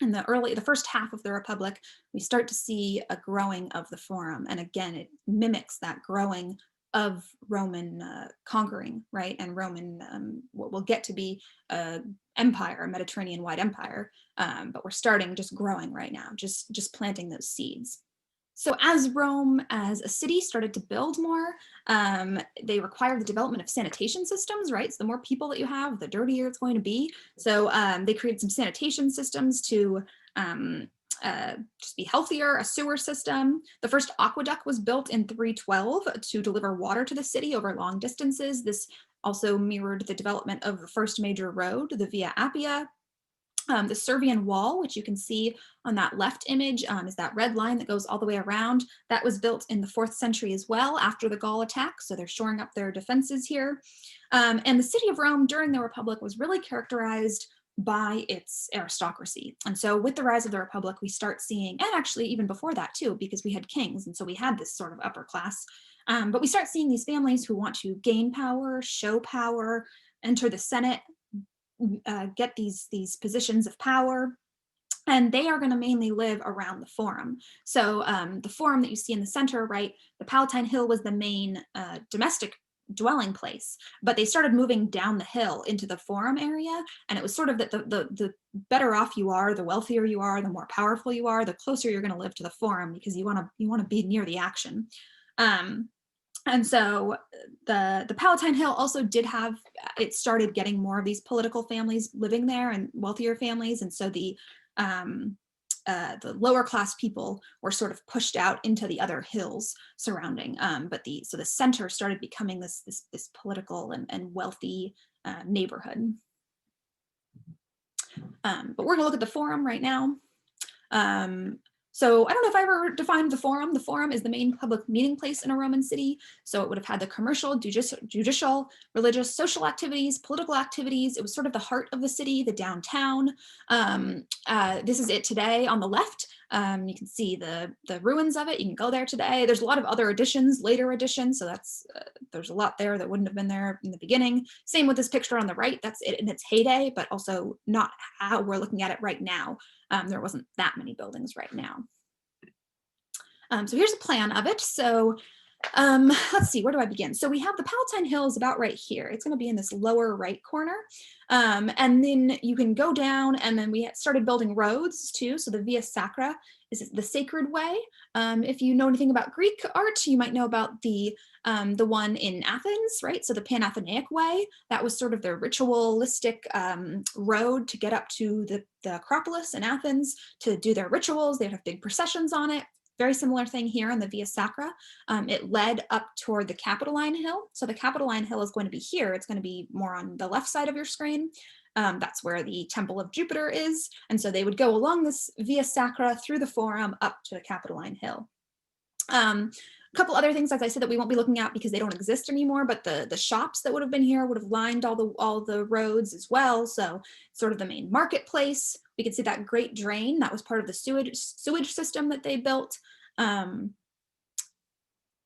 Speaker 1: in the first half of the Republic, we start to see a growing of the Forum. And again, it mimics that growing of Roman conquering, right? And Roman, what will get to be empire, a Mediterranean-wide empire. But we're starting just growing right now, just planting those seeds. So as Rome as a city started to build more, they required the development of sanitation systems, right? So the more people that you have, the dirtier it's going to be. So they created some sanitation systems to just be healthier, a sewer system. The first aqueduct was built in 312 to deliver water to the city over long distances. This also mirrored the development of the first major road, the Via Appia. The Servian wall, which you can see on that left image, is that red line that goes all the way around. That was built in the 4th century as well after the Gaul attack, so they're shoring up their defenses here. And the city of Rome during the Republic was really characterized by its aristocracy. And so with the rise of the Republic, we start seeing, and actually even before that too, because we had kings, and so we had this sort of upper class, but we start seeing these families who want to gain power, show power, enter the Senate, get these positions of power, and they are going to mainly live around the Forum. So the Forum that you see in the center, right, the Palatine Hill was the main domestic dwelling place, but they started moving down the hill into the Forum area, and it was sort of that the better off you are, the wealthier you are, the more powerful you are, the closer you're going to live to the Forum, because you want to be near the action. And so the Palatine Hill also did have, it started getting more of these political families living there and wealthier families. And so the lower class people were sort of pushed out into the other hills surrounding. So the center started becoming this political and wealthy neighborhood. But we're gonna look at the Forum right now. So I don't know if I ever defined the Forum. The Forum is the main public meeting place in a Roman city. So it would have had the commercial, judicial, religious, social activities, political activities. It was sort of the heart of the city, the downtown. This is it today on the left. You can see the ruins of it. You can go there today. There's a lot of other additions, later additions. So that's there's a lot there that wouldn't have been there in the beginning. Same with this picture on the right. That's it in its heyday, but also not how we're looking at it right now. There wasn't that many buildings right now. So here's a plan of it. So let's see, where do I begin? So we have the Palatine Hill is about right here. It's going to be in this lower right corner. And then you can go down, and then we started building roads too. So the Via Sacra is the sacred way. If you know anything about Greek art, you might know about the one in Athens, right? So the Panathenaic way, that was sort of the ritualistic road to get up to the Acropolis in Athens to do their rituals. They'd have big processions on it. Very similar thing here on the Via Sacra. It led up toward the Capitoline Hill. So the Capitoline Hill is going to be here. It's going to be more on the left side of your screen. That's where the Temple of Jupiter is. And so they would go along this Via Sacra through the Forum up to the Capitoline Hill. A couple other things, as I said, that we won't be looking at because they don't exist anymore, but the shops that would have been here would have lined all the roads as well. So sort of the main marketplace. We could see that great drain. That was part of the sewage system that they built.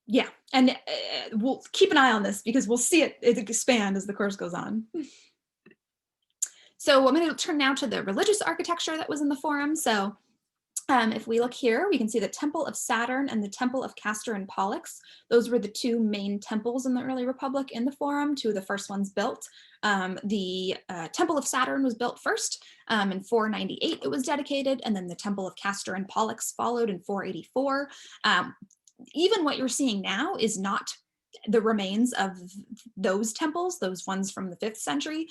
Speaker 1: Yeah, and we'll keep an eye on this because we'll see it expand as the course goes on. So I'm going to turn now to the religious architecture that was in the Forum. So if we look here, we can see the Temple of Saturn and the Temple of Castor and Pollux. Those were the two main temples in the early Republic in the Forum, two of the first ones built. The Temple of Saturn was built first. In 498 it was dedicated, and then the Temple of Castor and Pollux followed in 484. Even what you're seeing now is not the remains of those temples, those ones from the 5th century.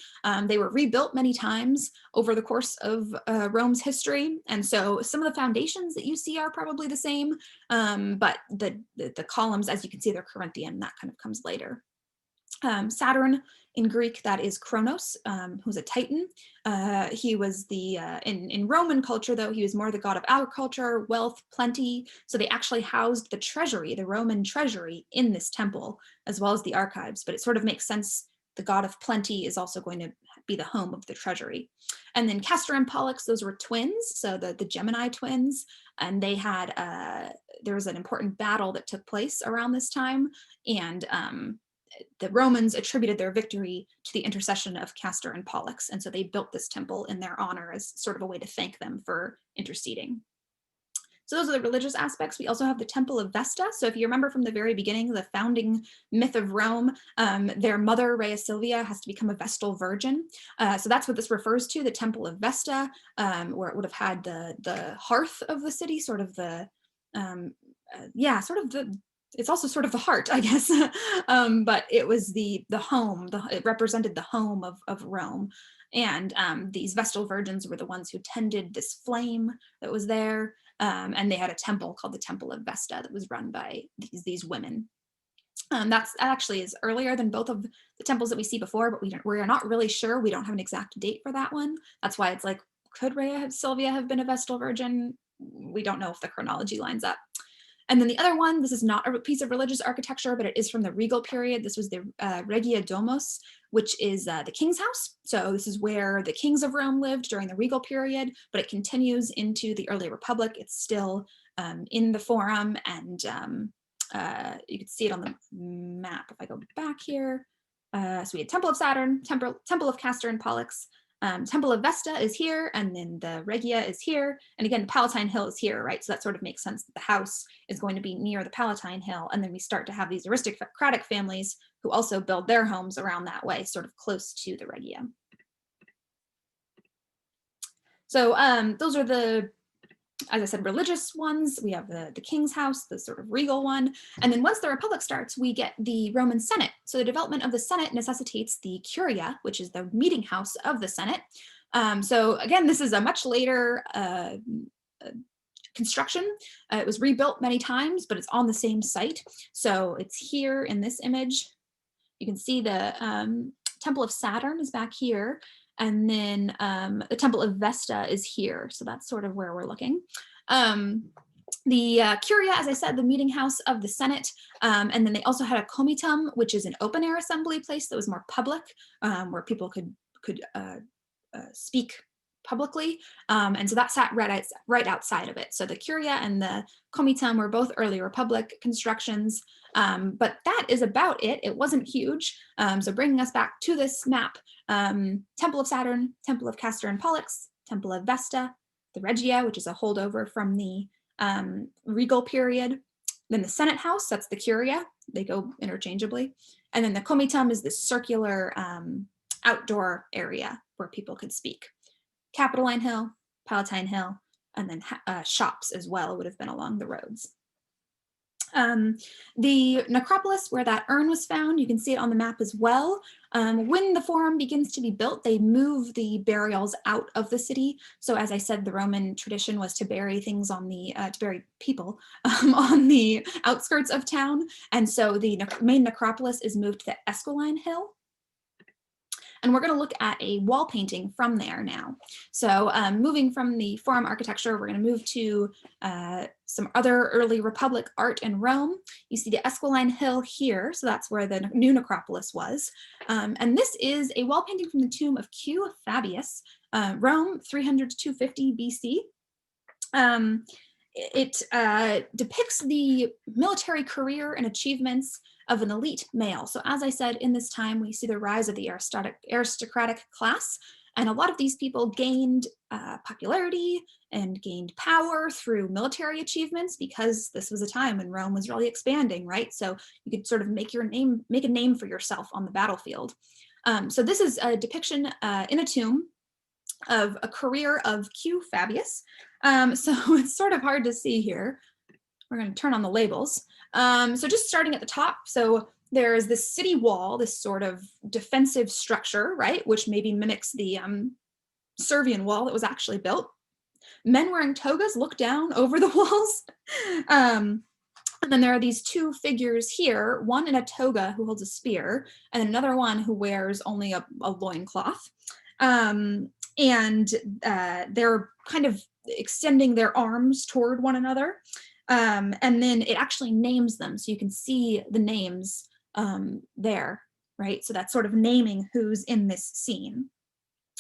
Speaker 1: They were rebuilt many times over the course of Rome's history. And so some of the foundations that you see are probably the same, but the columns, as you can see, they're Corinthian. That kind of comes later. Saturn in Greek, that is Kronos, who's a Titan. He was in Roman culture, though, he was more the god of agriculture, wealth, plenty. So they actually housed the treasury, the Roman treasury, in this temple, as well as the archives. But it sort of makes sense. The god of plenty is also going to be the home of the treasury. And then Castor and Pollux, those were twins, so the Gemini twins. And they had, there was an important battle that took place around this time. And the Romans attributed their victory to the intercession of Castor and Pollux. And so they built this temple in their honor as sort of a way to thank them for interceding. So those are the religious aspects. We also have the Temple of Vesta. So if you remember from the very beginning, the founding myth of Rome, their mother, Rhea Silvia, has to become a Vestal Virgin. So that's what this refers to, the Temple of Vesta, where it would have had the hearth of the city, sort of the, it's also sort of the heart, I guess, but it was the home, it represented the home of Rome. And these Vestal Virgins were the ones who tended this flame that was there. And they had a temple called the Temple of Vesta that was run by these women. That actually is earlier than both of the temples that we see before, but we're not really sure. We don't have an exact date for that one. That's why it's like, could Rhea Silvia have been a Vestal Virgin? We don't know if the chronology lines up. And then the other one, this is not a piece of religious architecture, but it is from the regal period. This was the Regia Domus, which is the king's house. So this is where the kings of Rome lived during the regal period, but it continues into the early republic. It's still in the Forum, and you can see it on the map if I go back here. So we had Temple of Saturn, Temple of Castor and Pollux, Temple of Vesta is here, and then the Regia is here. And again, the Palatine Hill is here, right? So that sort of makes sense that the house is going to be near the Palatine Hill. And then we start to have these aristocratic families who also build their homes around that way, sort of close to the Regia. So those are the, as I said, religious ones. We have the king's house, the sort of regal one. And then once the Republic starts, we get the Roman Senate. So the development of the Senate necessitates the Curia, which is the meeting house of the Senate. So again, this is a much later construction. It was rebuilt many times, but it's on the same site. So it's here in this image. You can see the Temple of Saturn is back here. And then the Temple of Vesta is here. So that's sort of where we're looking. The Curia, as I said, the meeting house of the Senate. And then they also had a comitum, which is an open air assembly place that was more public, where people could speak publicly. And so that sat right outside of it. So the Curia and the comitum were both early Republic constructions. But that is about it. It wasn't huge. So bringing us back to this map, Temple of Saturn, Temple of Castor and Pollux, Temple of Vesta, the Regia, which is a holdover from the regal period. Then the Senate House, that's the Curia. They go interchangeably. And then the comitum is this circular outdoor area where people could speak. Capitoline Hill, Palatine Hill, and then shops as well would have been along the roads. The necropolis where that urn was found, you can see it on the map as well. When the Forum begins to be built, they move the burials out of the city. So as I said, the Roman tradition was to bury things on the, to bury people on the outskirts of town. And so the main necropolis is moved to the Esquiline Hill. And we're going to look at a wall painting from there now. So moving from the Forum architecture, we're going to move to some other early Republic art in Rome. You see the Esquiline Hill here, so that's where the new necropolis was. And this is a wall painting from the tomb of Q Fabius, Rome, 300 to 250 BC. It depicts the military career and achievements of an elite male. So as I said, in this time, we see the rise of the aristocratic class, and a lot of these people gained popularity and gained power through military achievements, because this was a time when Rome was really expanding, right? So you could sort of make a name for yourself on the battlefield. So this is a depiction in a tomb of a career of Q Fabius. So it's sort of hard to see here. We're going to turn on the labels. So just starting at the top, so there's this city wall, this sort of defensive structure, right, which maybe mimics the Servian wall that was actually built. Men wearing togas look down over the walls. And then there are these two figures here, one in a toga who holds a spear, and another one who wears only a loincloth. And they're kind of extending their arms toward one another. And then it actually names them, so you can see the names there, right? So that's sort of naming who's in this scene.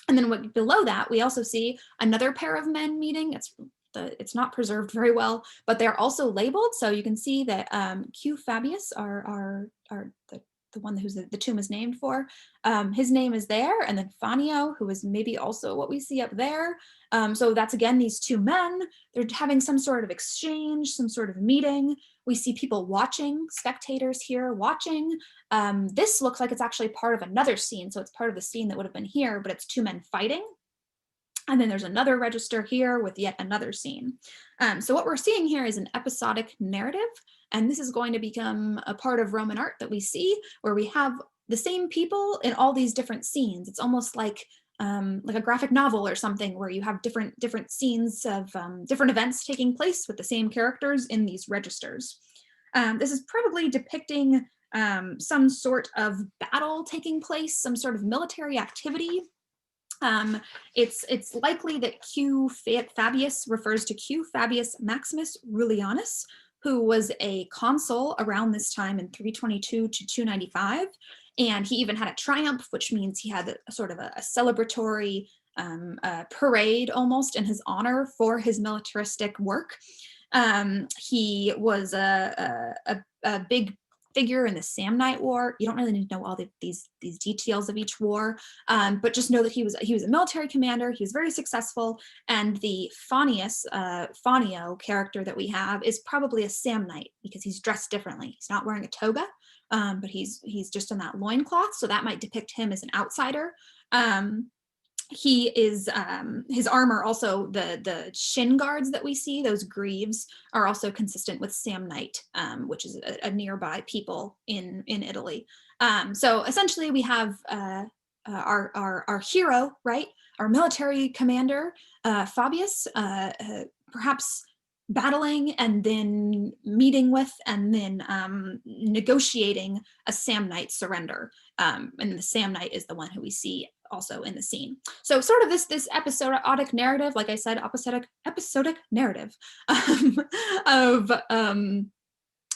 Speaker 1: And then below that, we also see another pair of men meeting. It's not preserved very well, but they're also labeled. So you can see that Q Fabius are the the one who's the tomb is named for. His name is there, and then Fanio, who is maybe also what we see up there. So that's again these two men. They're having some sort of exchange, some sort of meeting. We see people watching, spectators here watching. This looks like it's actually part of another scene, so it's part of the scene that would have been here, but it's two men fighting. And then there's another register here with yet another scene. So what we're seeing here is an episodic narrative, and this is going to become a part of Roman art that we see, where we have the same people in all these different scenes. It's almost like a graphic novel or something, where you have different scenes of different events taking place with the same characters in these registers. This is probably depicting some sort of battle taking place, some sort of military activity. It's likely that Q Fabius refers to Q Fabius Maximus Rullianus, who was a consul around this time in 322 to 295. And he even had a triumph, which means he had a sort of a celebratory parade almost in his honor for his militaristic work. He was a big figure in the Samnite War. You don't really need to know all these details of each war, but just know that he was a military commander. He was very successful, and the Fanio character that we have is probably a Samnite because he's dressed differently. He's not wearing a toga, but he's just in that loincloth, so that might depict him as an outsider. He is his armor, also the shin guards that we see, those greaves, are also consistent with Samnite, which is a nearby people in Italy. So essentially we have our hero, right, our military commander, Fabius, perhaps battling and then meeting with and then negotiating a Samnite surrender. And the Samnite is the one who we see also in the scene. So sort of this episodic narrative, like I said, episodic narrative of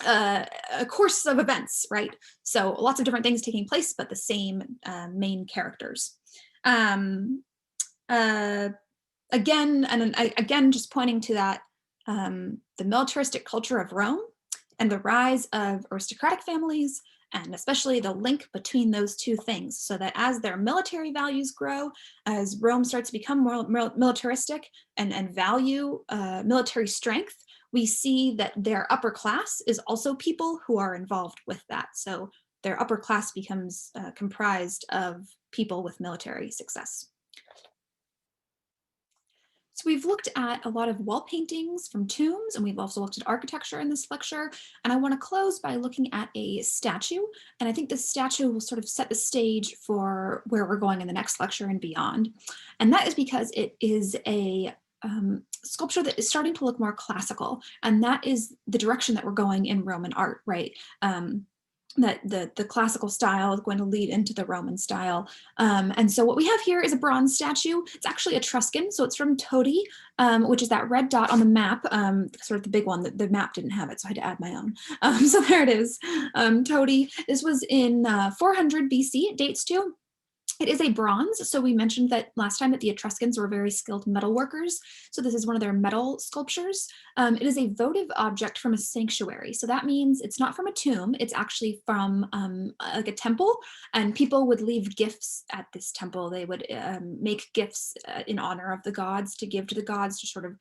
Speaker 1: a course of events, right? So lots of different things taking place, but the same main characters. Again, just pointing to that, the militaristic culture of Rome and the rise of aristocratic families, and especially the link between those two things, so that as their military values grow, as Rome starts to become more militaristic and value military strength, we see that their upper class is also people who are involved with that. So their upper class becomes comprised of people with military success. So we've looked at a lot of wall paintings from tombs, and we've also looked at architecture in this lecture. And I want to close by looking at a statue. And I think this statue will sort of set the stage for where we're going in the next lecture and beyond. And that is because it is a sculpture that is starting to look more classical. And that is the direction that we're going in Roman art, right? That the classical style is going to lead into the Roman style. And so what we have here is a bronze statue. It's actually Etruscan, so it's from Todi, which is that red dot on the map, sort of the big one. The map didn't have it, so I had to add my own. So there it is, Todi. This was in 400 BC, it dates to. It is a bronze, so we mentioned that last time that the Etruscans were very skilled metal workers, so this is one of their metal sculptures. It is a votive object from a sanctuary, so that means it's not from a tomb, it's actually from like a temple, and people would leave gifts at this temple. They would make gifts in honor of the gods, to give to the gods, to sort of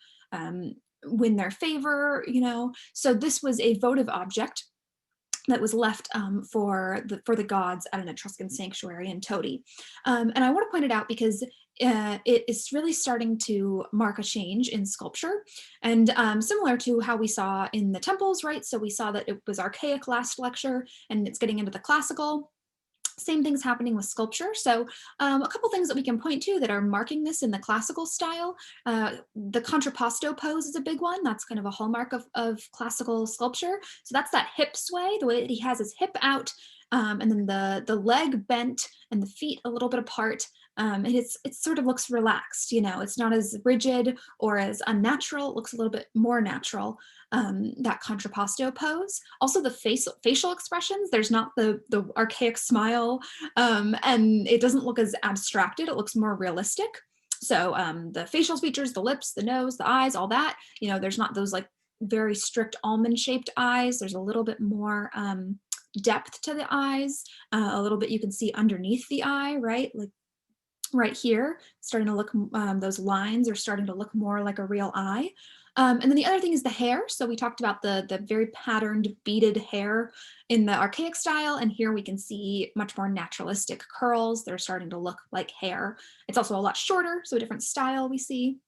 Speaker 1: win their favor, you know. So this was a votive object that was left for the gods at an Etruscan sanctuary in Todi. And I want to point it out because it is really starting to mark a change in sculpture, and similar to how we saw in the temples, right? So we saw that it was archaic last lecture, and it's getting into the classical. Same thing's happening with sculpture. So a couple things that we can point to that are marking this in the classical style. The contrapposto pose is a big one. That's kind of a hallmark of classical sculpture. So that's that hip sway, the way that he has his hip out, and then the leg bent and the feet a little bit apart. And it sort of looks relaxed, you know, it's not as rigid or as unnatural. It looks a little bit more natural, that contrapposto pose. Also the facial expressions, there's not the archaic smile, and it doesn't look as abstracted, it looks more realistic. So the facial features, the lips, the nose, the eyes, all that, you know, there's not those like very strict almond shaped eyes. There's a little bit more depth to the eyes, a little bit you can see underneath the eye, right? Like right here, starting to look, those lines are starting to look more like a real eye. And then the other thing is the hair. So we talked about the very patterned beaded hair in the archaic style, and here we can see much more naturalistic curls. They're starting to look like hair. It's also a lot shorter, so a different style we see.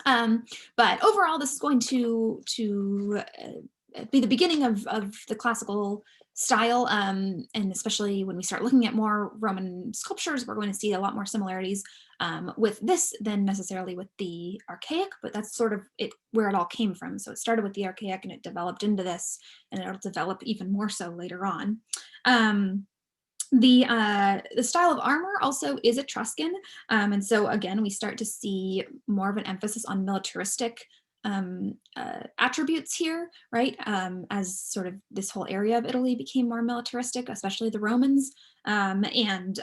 Speaker 1: Um, but overall, this is going to be the beginning of the classical style, and especially when we start looking at more Roman sculptures, we're going to see a lot more similarities with this than necessarily with the Archaic, but that's sort of where it all came from. So it started with the Archaic and it developed into this, and it'll develop even more so later on. The style of armor also is Etruscan, and so again we start to see more of an emphasis on militaristic attributes here, right? As sort of this whole area of Italy became more militaristic, especially the Romans, and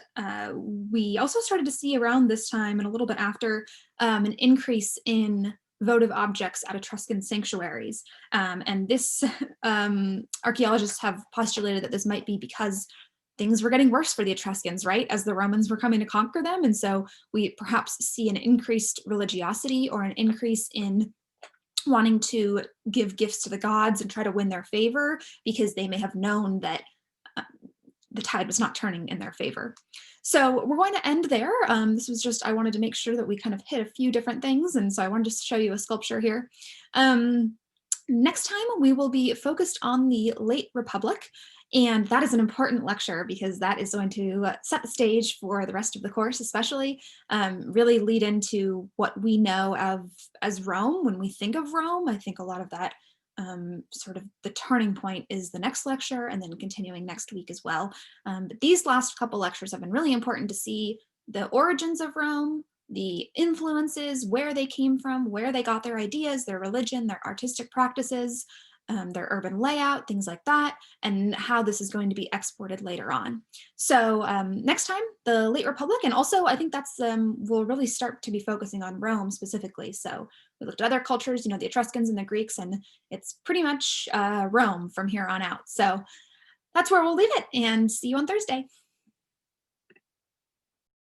Speaker 1: we also started to see around this time and a little bit after an increase in votive objects at Etruscan sanctuaries, and this archaeologists have postulated that this might be because things were getting worse for the Etruscans, right, as the Romans were coming to conquer them. And so we perhaps see an increased religiosity or an increase in wanting to give gifts to the gods and try to win their favor because they may have known that the tide was not turning in their favor. So we're going to end there. This was just, I wanted to make sure that we kind of hit a few different things. And so I wanted to show you a sculpture here. Next time we will be focused on the late Republic, and that is an important lecture because that is going to set the stage for the rest of the course, especially really lead into what we know of as Rome. When we think of Rome, I think a lot of that sort of the turning point is the next lecture and then continuing next week as well. But these last couple lectures have been really important to see the origins of Rome, the influences, where they came from, where they got their ideas, their religion, their artistic practices, their urban layout, things like that, and how this is going to be exported later on. So next time, the late Republic, and also I think that's, we'll really start to be focusing on Rome specifically. So we looked at other cultures, the Etruscans and the Greeks, and it's pretty much Rome from here on out. So that's where we'll leave it, and see you on Thursday.